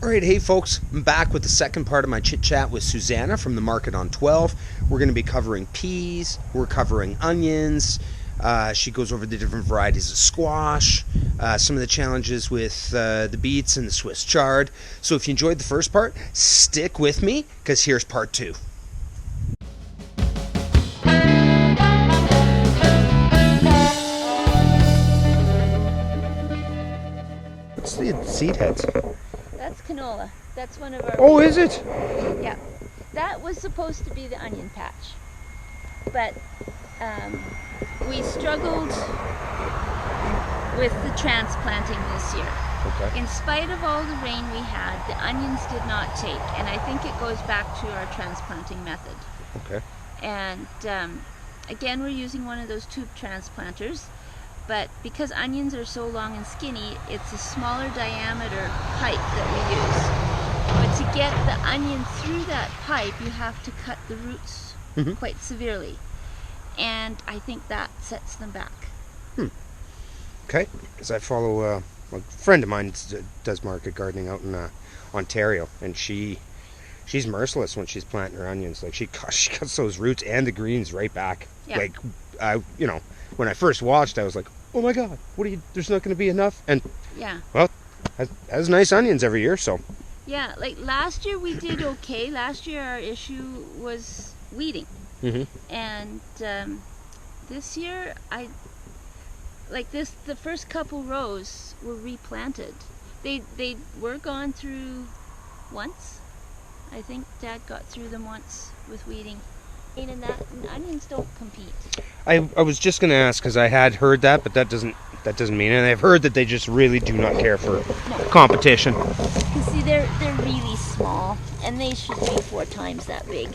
All right, hey folks, I'm back with the second part of my chit chat with Susanna from the Market on 12. We're going to be covering peas, we're covering onions. She goes over the different varieties of squash, some of the challenges with the beets and the Swiss chard. So if you enjoyed the first part, stick with me because here's part two. What's the seed heads? That's canola. That's one of our... Oh, is it? Yeah. That was supposed to be the onion patch. But we struggled with the transplanting this year. Okay. In spite of all the rain we had, the onions did not take. And I think it goes back to our transplanting method. Okay. And again, we're using one of those tube transplanters. But because onions are so long and skinny, it's a smaller diameter pipe that we use. But to get the onion through that pipe, you have to cut the roots quite severely. And I think that sets them back. Okay, because I follow a friend of mine does market gardening out in Ontario, and she's merciless when she's planting her onions. Like she cuts those roots and the greens right back. Yeah. Like when I first watched, I was like, oh my God, there's not going to be enough? And yeah, well, has nice onions every year, so. Yeah, like last year we did okay. Last year our issue was weeding. And this year the first couple rows were replanted. They were gone through once. I think Dad got through them once with weeding. And onions don't compete. I was just going to ask because I had heard that, but that doesn't mean it. And I've heard that they just really do not care for competition. You see, they're really small, and they should be 4 times that big.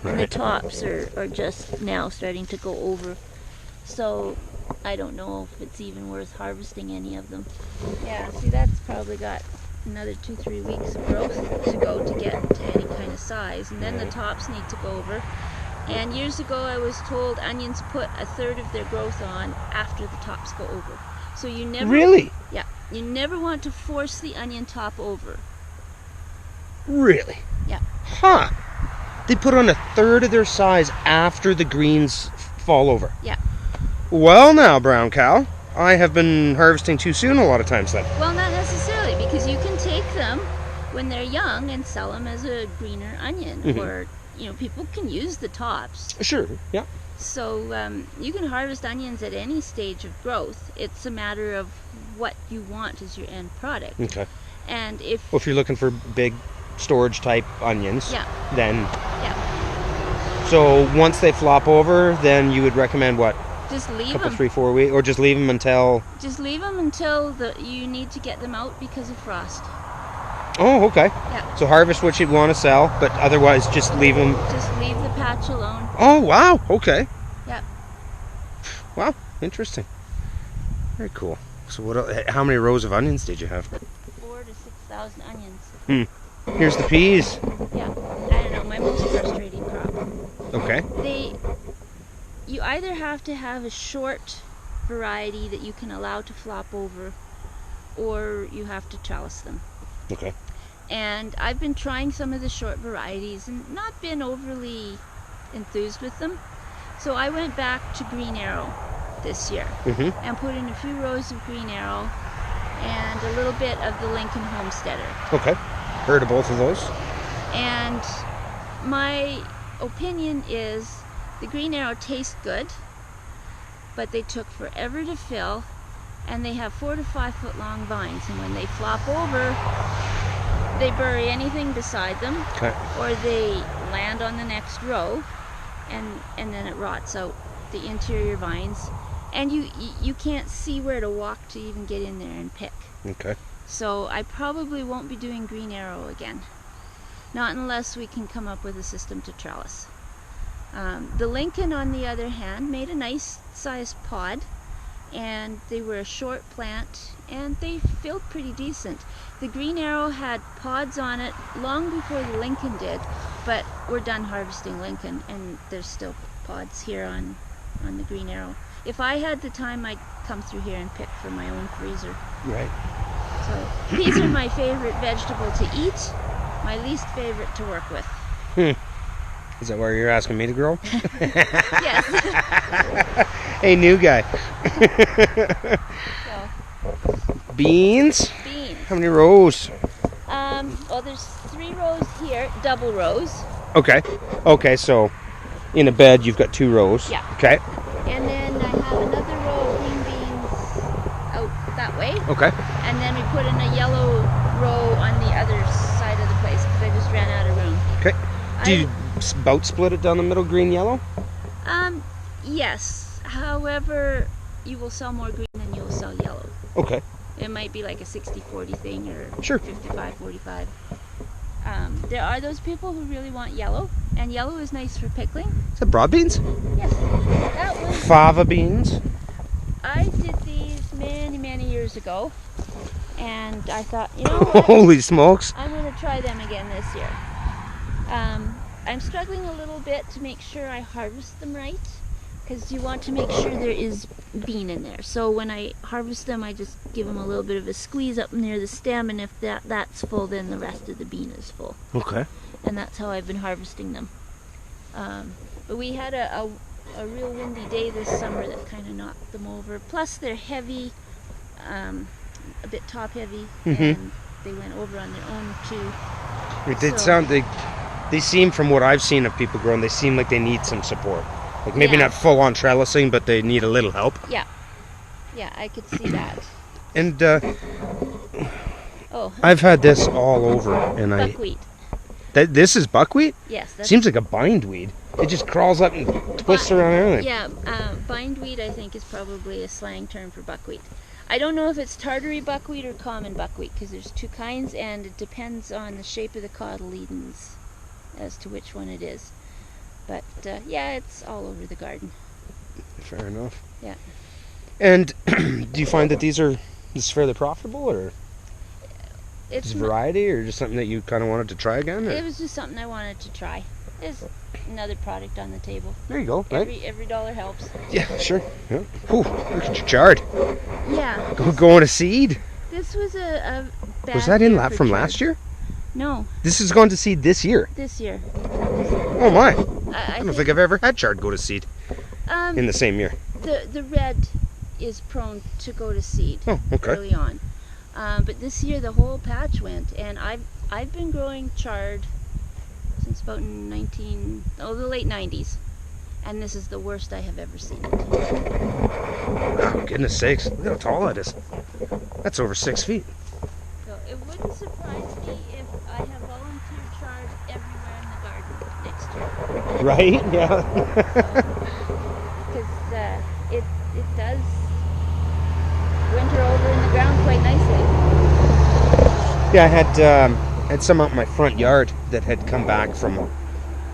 And the tops are just now starting to go over. So I don't know if it's even worth harvesting any of them. Yeah, see, that's probably got another 2-3 weeks of growth to go to get to any kind of size. And then the tops need to go over. And years ago I was told onions put 1/3 of their growth on after the tops go over. So you never... Really? Yeah. You never want to force the onion top over. Really? Yeah. Huh. They put on 1/3 of their size after the greens fall over. Yeah. Well now, brown cow, I have been harvesting too soon a lot of times then. Well, not necessarily, because you can take them when they're young and sell them as a greener onion, or people can use the tops. Sure, yeah. So you can harvest onions at any stage of growth. It's a matter of what you want as your end product. Okay. And if you're looking for big storage type onions, then... Yeah. So once they flop over, then you would recommend what? Just leave them. 3-4 weeks, or just leave them until... Just leave them until you need to get them out because of frost. Oh, okay. Yeah. So harvest what you'd want to sell, but otherwise just leave them... Just leave the patch alone. Oh, wow. Okay. Yeah. Wow. Interesting. Very cool. So how many rows of onions did you have? 4,000 to 6,000 onions. Here's the peas. Yeah. I don't know. My most frustrating crop. Okay. You either have to have a short variety that you can allow to flop over, or you have to trellis them. Okay. And I've been trying some of the short varieties and not been overly enthused with them. So I went back to Green Arrow this year and put in a few rows of Green Arrow and a little bit of the Lincoln Homesteader. Okay. Heard of both of those. And my opinion is the Green Arrow tastes good, but they took forever to fill, and they have 4 to 5 foot long vines, and when they flop over, they bury anything beside them, or they land on the next row, and then it rots out the interior vines, and you can't see where to walk to even get in there and pick. Okay. So I probably won't be doing Green Arrow again, not unless we can come up with a system to trellis. The Lincoln, on the other hand, made a nice sized pod, and they were a short plant, and they filled pretty decent. The Green Arrow had pods on it long before the Lincoln did, but we're done harvesting Lincoln, and there's still pods here on the Green Arrow. If I had the time, I'd come through here and pick for my own freezer. Right. So peas are my favorite vegetable to eat, my least favorite to work with. Is that where you're asking me to grow? Yes. Hey, new guy. So, Beans? beans. How many rows? Well, there's 3 rows here, double rows. Okay. Okay, so in a bed you've got 2 rows. Yeah. Okay. And then I have another row of green beans out that way. Okay. And then we put in a yellow row on the other side of the place because I just ran out of room. Okay. Do you about split it down the middle, green, yellow? Yes. However, you will sell more green than you will sell yellow. Okay. It might be like a 60-40 thing or Sure. 55-45. There are those people who really want yellow, and yellow is nice for pickling. Is that broad beans? Yes. That was, Fava beans? I did these many, many years ago, and I thought, you know what? Holy smokes. I'm going to try them again this year. I'm struggling a little bit to make sure I harvest them right, because you want to make sure there is bean in there. So when I harvest them, I just give them a little bit of a squeeze up near the stem, and if that's full, then the rest of the bean is full. Okay. And that's how I've been harvesting them. But we had a real windy day this summer that kind of knocked them over. Plus they're heavy, a bit top heavy, and they went over on their own too. It did sound, they seem, from what I've seen of people growing, they seem like they need some support. Like maybe Yeah. not full on trellising, but they need a little help. Yeah, I could see that. And Oh, I've had this all over, and buckwheat. This is buckwheat? Yes, that's Seems like a bindweed. It just crawls up and twists around everything. Yeah, bindweed I think is probably a slang term for buckwheat. I don't know if it's Tartary buckwheat or common buckwheat because there's 2 kinds, and it depends on the shape of the cotyledons as to which one it is. But yeah, it's all over the garden. Fair enough. Yeah. And do you find that this is fairly profitable, or It's just variety, or just something that you kind of wanted to try again? Or? It was just something I wanted to try. It's another product on the table. There you go. Right? Every dollar helps. Yeah, sure. Yeah. Whew, look at your chard. Yeah. Going to seed. This was a bad Was that in year for from chard. last year? No, This has gone to seed this year. this year. Oh my! I I don't think I've ever had chard go to seed in the same year. the red is prone to go to seed Oh, okay. early on. But this year the whole patch went, and I've been growing chard since about the late 90s, and this is the worst I have ever seen it. Oh, goodness sakes! Look how tall that is. That's over 6 feet. So it wouldn't surprise me if I have volunteer chard everywhere in the garden next year, Right? Yeah. because it does winter over in the ground quite nicely. Yeah, I had some out in my front yard that had come back from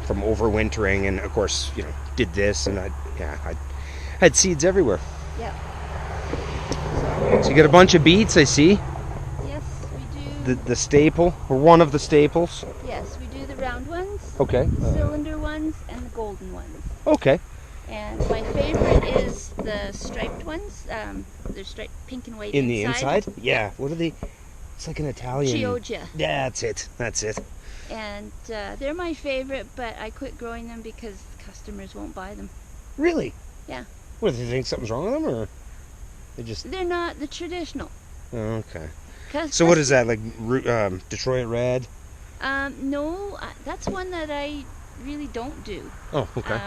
overwintering, and of course, did this, and I had seeds everywhere. Yeah. So you get a bunch of beets, I see. Yes, we do. The staple, or one of the staples. Yes, we do the round ones, Okay. the cylinder ones, and the golden ones. Okay. And my favorite is the striped ones. They're striped pink and white In the inside? Yeah. What are they? It's like an Italian. Chioggia. Yeah, that's it. That's it. And they're my favorite, but I quit growing them because customers won't buy them. Really? Yeah. What, do they think something's wrong with them, or they just? They're not the traditional. Oh, okay. So what is that, like Detroit Red? No, that's one that I really don't do. Oh, okay.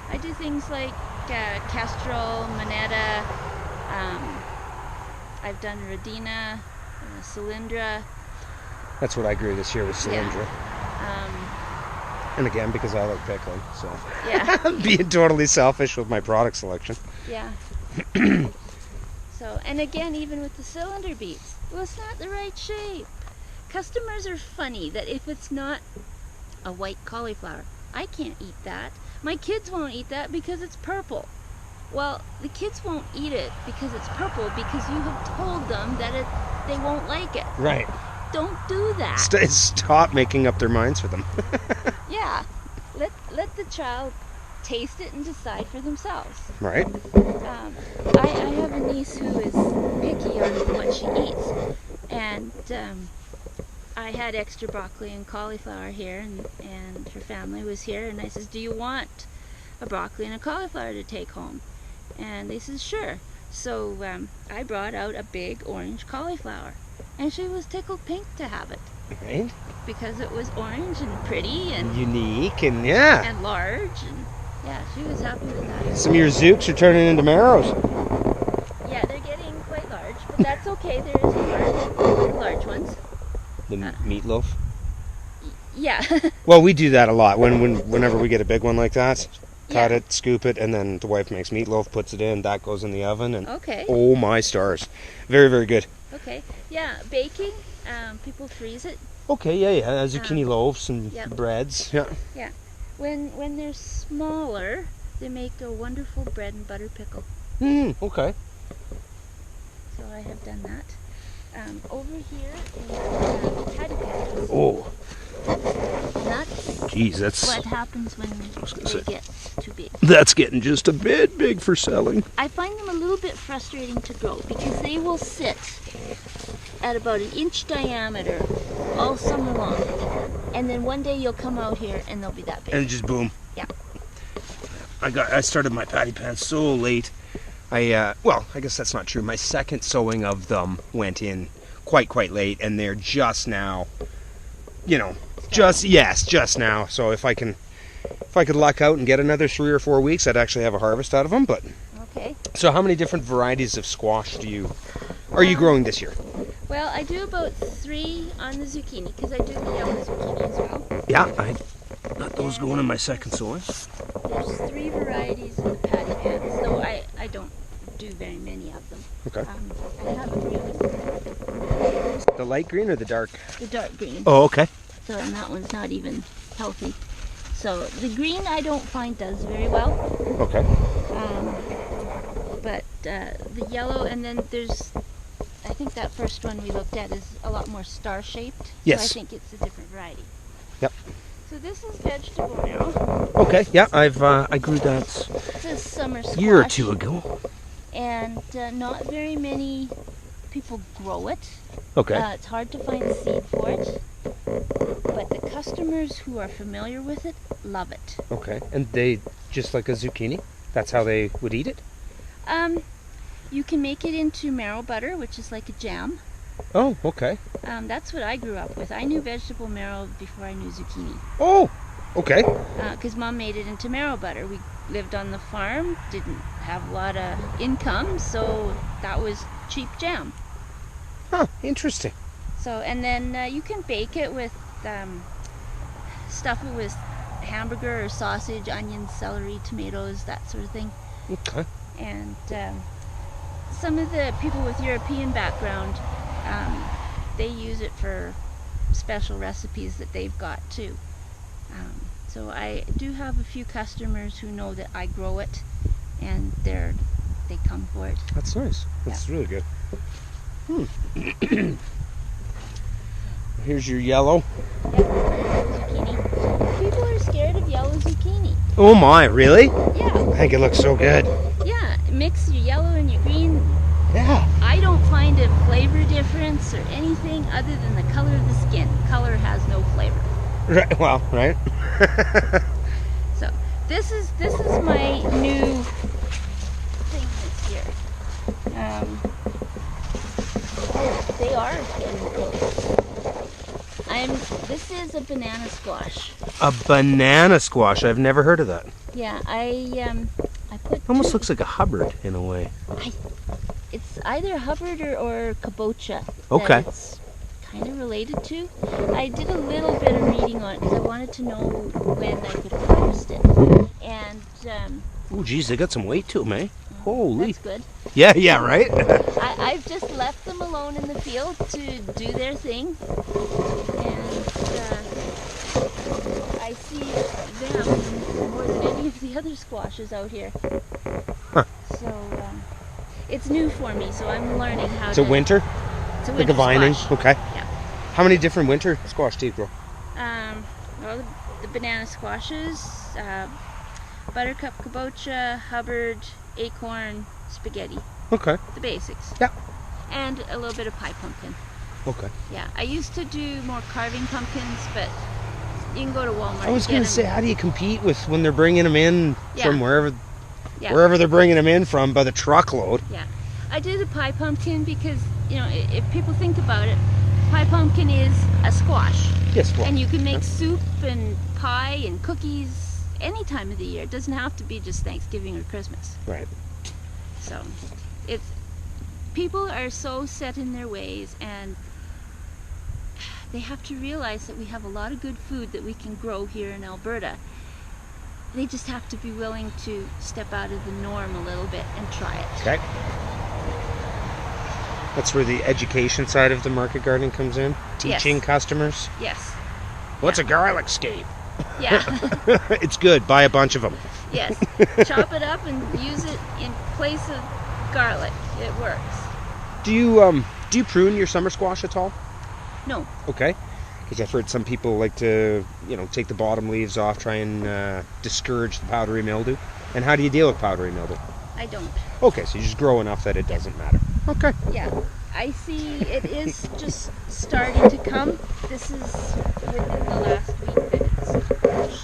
I do things like Kestrel, Moneta. I've done Radina, Cylindra. That's what I grew this year with Cylindra. And again, because I like pickling, so. Yeah. I'm being totally selfish with my product selection. Yeah. So, and again, even with the cylinder beets, well, it's not the right shape. Customers are funny that if it's not a white cauliflower, I can't eat that. My kids won't eat that because it's purple. Well, the kids won't eat it because it's purple because you have told them that they won't like it. Right. Don't do that. Stop making up their minds for them. Yeah. Let the child taste it and decide for themselves. Right. I have a niece who is picky on what she eats, And I had extra broccoli and cauliflower here, and her family was here, and I says, do you want a broccoli and a cauliflower to take home? And they says, sure. So I brought out a big orange cauliflower, and she was tickled pink to have it. Right? Because it was orange and pretty and unique and yeah. And large, and yeah, she was happy with that. Some of your zooks are turning into marrows. Yeah, they're getting quite large, but that's okay. There is large ones. The meatloaf? Yeah. Well, we do that a lot. Whenever we get a big one like that, cut it, scoop it, and then the wife makes meatloaf, puts it in, that goes in the oven, and okay. Oh my stars. Very, very good. Okay. Yeah, baking, people freeze it. Okay, yeah. Zucchini loaves and breads. Yeah. Yeah. When they're smaller, they make a wonderful bread and butter pickle. Okay. So I have done that. Over here is patty pans. Oh. That's what happens when they get too big. That's getting just a bit big for selling. I find them a little bit frustrating to grow because they will sit at about 1 inch diameter all summer long. And then one day you'll come out here and they'll be that big. And just boom. Yeah. I started my patty pans so late. Well, I guess that's not true. My second sowing of them went in quite late, and they're just now, just now. So if I could luck out and get another 3 or 4 weeks, I'd actually have a harvest out of them. But okay. So how many different varieties of squash are you growing this year? Well, I do about 3 on the zucchini because I do the yellow zucchini as well. Yeah, I got those going in my second sowing. There's 3 varieties of the patty pans, though I don't do very many of them. Okay. I have a green. The light green or the dark? The dark green. Oh, okay. So, and that one's not even healthy. So the green I don't find does very well. Okay. But the yellow, and then there's, I think that first one we looked at is a lot more star-shaped. Yes. So I think it's a different variety. Yep. So this is vegetable marrow. Okay. Yeah, I grew that This is summer squash. a year or 2 ago. And not very many people grow it. Okay. It's hard to find seed for it. But the customers who are familiar with it love it. Okay. And they, just like a zucchini, that's how they would eat it? You can make it into marrow butter, which is like a jam. Oh, okay. That's what I grew up with. I knew vegetable marrow before I knew zucchini. Oh, okay. Because Mom made it into marrow butter. We lived on the farm, didn't have a lot of income, so that was cheap jam. Huh, interesting. So, and then you can bake it with, stuff it with hamburger or sausage, onions, celery, tomatoes, that sort of thing. Okay. And some of the people with European background, they use it for special recipes that they've got too. So I do have a few customers who know that I grow it, and they come for it. That's nice. That's really good. Here's your yellow. Yep, zucchini. People are scared of yellow zucchini. Oh my, really? Yeah. I think it looks so good. Yeah, mix your yellow and your green. Yeah. I don't find a flavor difference or anything other than the color of the skin. Color has no flavor. Right. Well, right. So this is my new thing this year. They are getting big. This is a banana squash. A banana squash. I've never heard of that. Yeah, I put. Almost looks like a Hubbard in a way. It's either Hubbard or kabocha. Okay. That it's kind of related to. I did a little bit of reading on it because I wanted to know when I could harvest it. And oh, geez, they got some weight to them, eh? Holy. that's good. Yeah, right? I've just left them alone in the field to do their thing. And I see them more than any of the other squashes out here. Huh. So it's new for me, so I'm learning how It's a winter? It's a Like winter a vining? squash. Okay. Yeah. How many different winter squash do you grow? Well, the banana squashes, buttercup, kabocha, Hubbard, acorn, spaghetti. Okay. The basics. Yeah. And a little bit of pie pumpkin. Okay. Yeah, I used to do more carving pumpkins, but you can go to Walmart. I was going to say, how do you compete with when they're bringing them in from Yeah. wherever they're bringing them in from by the truckload? Yeah. I did a pie pumpkin because, you know, if people think about it, pie pumpkin is a squash. Yes, well. And you can make soup and pie and cookies any time of the year. It doesn't have to be just Thanksgiving or Christmas. Right. So, it's people are so set in their ways, and they have to realize that we have a lot of good food that we can grow here in Alberta. They just have to be willing to step out of the norm a little bit and try it. Okay. That's where the education side of the market gardening comes in. Teaching customers. Yes. What's a garlic scape? Yeah. It's good. Buy a bunch of them. Yes. Chop it up and use it in place of garlic. It works. Do you prune your summer squash at all? No. Okay. Because I've heard some people like to, take the bottom leaves off, try and discourage the powdery mildew. And how do you deal with powdery mildew? I don't. Okay, so you just grow enough that it doesn't matter. Okay. Yeah. I see it is just starting to come. This is within the last week that it's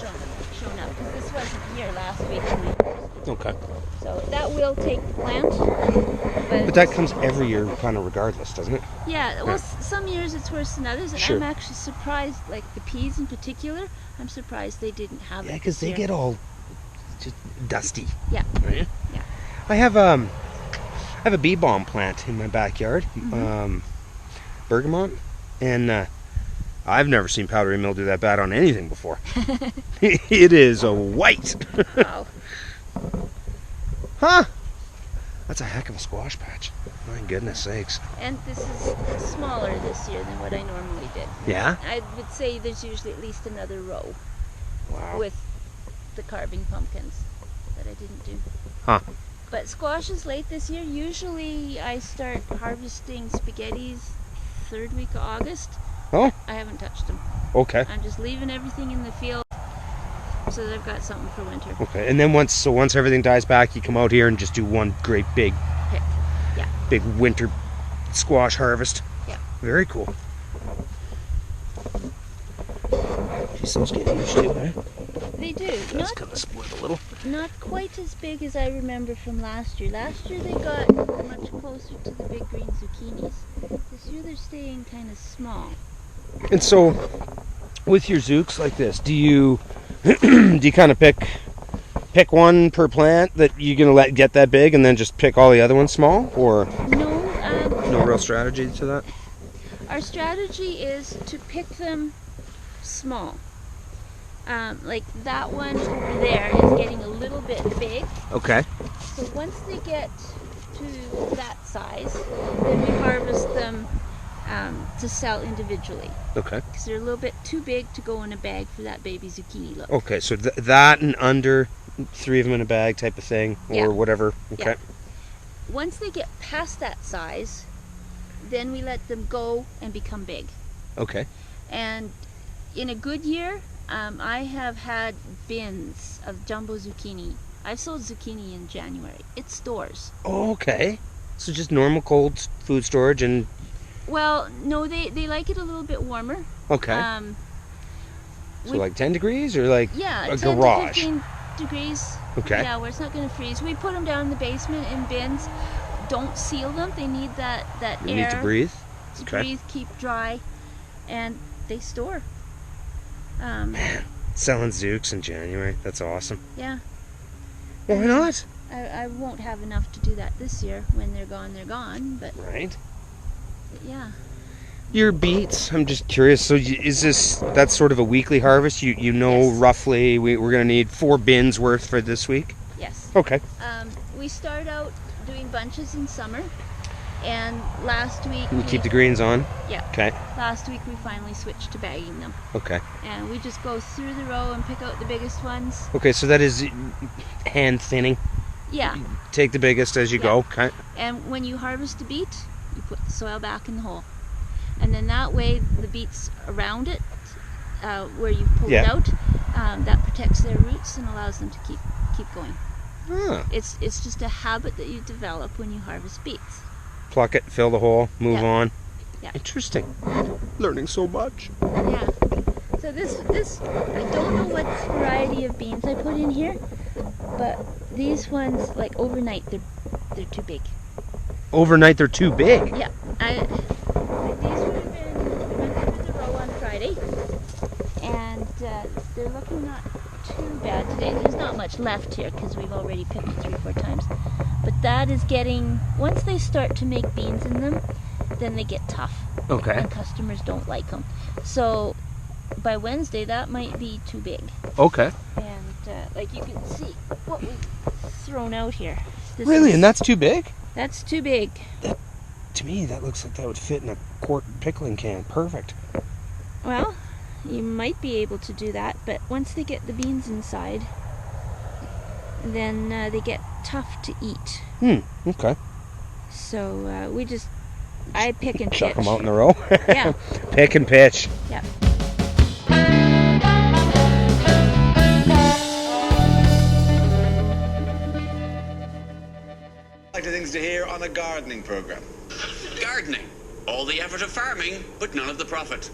shown up. Because this wasn't here last week when we first. Okay. So that will take the plant. But that comes every year kind of regardless, doesn't it? Yeah, well, some years it's worse than others, and Sure. I'm actually surprised, like the peas in particular, I'm surprised they didn't have it. Yeah, because they get all just dusty. Yeah. Right? Yeah. I have a bee balm plant in my backyard, bergamot, and I've never seen powdery mildew that bad on anything before. It is a white. Wow. Huh? That's a heck of a squash patch. My goodness sakes. And this is smaller this year than what I normally did. Yeah? I would say there's usually at least another row Wow. with the carving pumpkins that I didn't do. Huh. But squash is late this year. Usually I start harvesting spaghettis third week of August. Oh, I haven't touched them. okay. I'm just leaving everything in the field so that I've got something for winter. Okay, and then once everything dies back, you come out here and just do one great big Pick. Yeah. big winter squash harvest. Yeah. Very cool. Geez, those get huge too, eh? They do. That's kind of split a little. Not quite as big as I remember from last year. Last year they got much closer to the big green zucchinis. This year they're staying kind of small. And so, with your zooks like this, do you do you kind of pick one per plant that you're gonna let get that big, and then just pick all the other ones small, or no real strategy to that? Our strategy is to pick them small. Like that one over there is getting a little bit big. Okay. So once they get to that size, then we harvest them to sell individually. Okay. Because they're a little bit too big to go in a bag for that baby zucchini look. Okay, so that and under 3 of them in a bag type of thing, or Yeah. whatever. Okay. Yeah. Once they get past that size, then we let them go and become big. Okay. And in a good year, I have had bins of jumbo zucchini. I've sold zucchini in January. It stores. Oh, okay. So just normal cold food storage and. Well, no, they like it a little bit warmer. Okay. So like 10 degrees or like yeah, a 10 garage? to 15 degrees. Okay. Yeah, where it's not going to freeze. We put them down in the basement in bins. Don't seal them. They need that You air need to breathe. to Okay. breathe, keep dry, and they store. Man, selling zooks in January. That's awesome. Yeah. Why not? I won't have enough to do that this year. When they're gone, but Right. yeah. Your beets, I'm just curious. So that's sort of a weekly harvest? You know Yes. roughly we're going to need 4 bins worth for this week? Yes. Okay. We start out doing bunches in summer, and last week You keep the greens on? Yeah. Okay. Last week we finally switched to bagging them, Okay. and we just go through the row and pick out the biggest ones. Okay, so that is hand thinning. Yeah. Take the biggest as you Yeah. go. Okay. And when you harvest a beet, you put the soil back in the hole, and then that way the beets around it, where you pull Yeah. it out, that protects their roots and allows them to keep going. Ah. It's just a habit that you develop when you harvest beets. Pluck it, fill the hole, move Yeah. on. Yeah. Interesting. Learning so much. Yeah. So this I don't know what variety of beans I put in here, but these ones, like overnight, they're too big. Overnight, they're too big. Yeah. These would have been went through the row on Friday, and they're looking not too bad today. There's not much left here because we've already picked it 3-4 times. But that is getting, once they start to make beans in them, then they get tough. Okay. And customers don't like them. So by Wednesday, that might be too big. Okay. And like you can see what we've thrown out here. Really? And that's too big? That's too big. To me, that looks like that would fit in a quart pickling can. Perfect. Well, you might be able to do that, but once they get the beans inside, then they get tough to eat. Okay. So I pick and pitch. Chuck them out in a row? Yeah. Pick and pitch. Yeah. Like the things to hear on a gardening program. Gardening. All the effort of farming, but none of the profit.